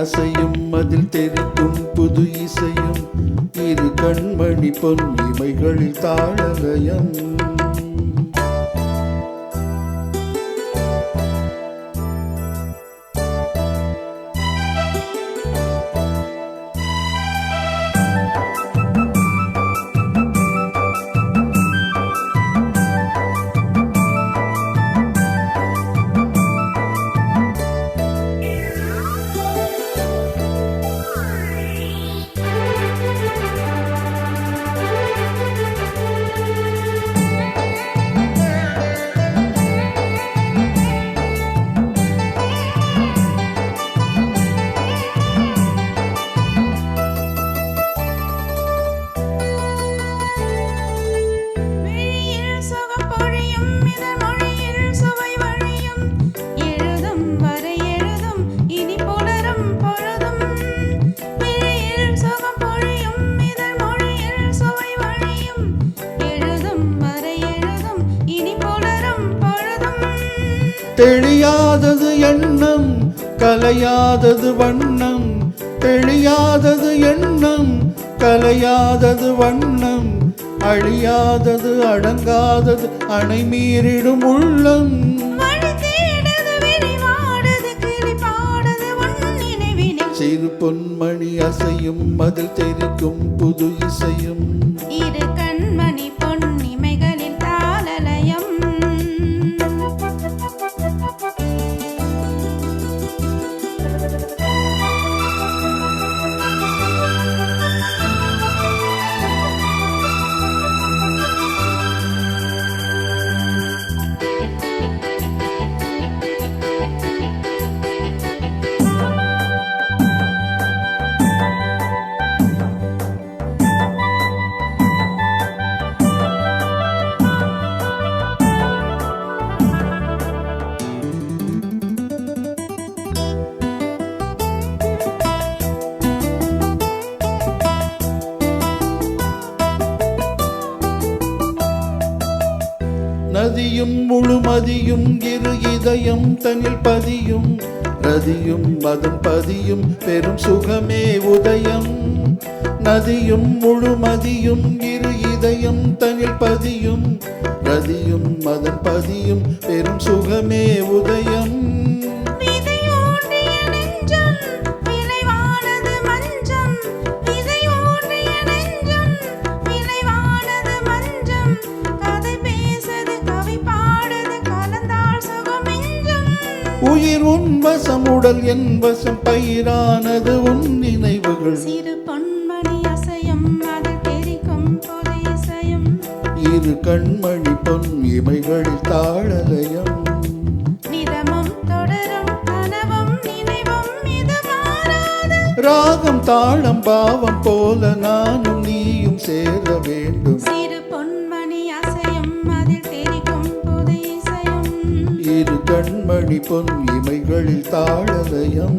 அசையும் அதில் தெரிக்கும் புது இசையும் இரு கண்மணி பொன் இமைகளில் தாளலயம். தெளியாதது எண்ணம் கலையாதது வண்ணம், தெளியாதது எண்ணம் கலையாதது வண்ணம், அழியாதது அடங்காதது அணை மீறிடும் உள்ளம். சிறு பொன்மணி அசையும் அதில் தெரிக்கும் புது இசையும் இரு கண்மணி பொன் இமைகளில் தாளலயம். நதியும் முழுமதியும் இரு இதயம் தனில் பதியும், ரதியும் மதம் பதியும் பெரும் சுகமே உதயம். நதியும் முழுமதியும் இரு இதயம் தனில் பதியும், ரதியும் மதம் பதியும் பெரும் சுகமே உதயம். உயிர் உன் வசம் உடல் என் வசம் பயிரானது உன் நினைவுகள். சிறு பொன்மணி அசையும் அதில் தெரிக்கும் புது இசையும் இரு கண்மணி பொன் இமைகளில் தாளலயம். நிதமும் தொடரும் கனவும் நினைவும் இது மாறாது. ராகம் தாளம் பாவம் போல நானும் நீயும் சேர வேண்டும். சிறு பொன்மணி அசையும் அதில் தெரிக்கும் புது இசையும் இரு கண்மணி பொன் இமைகளில் தாளலயம்.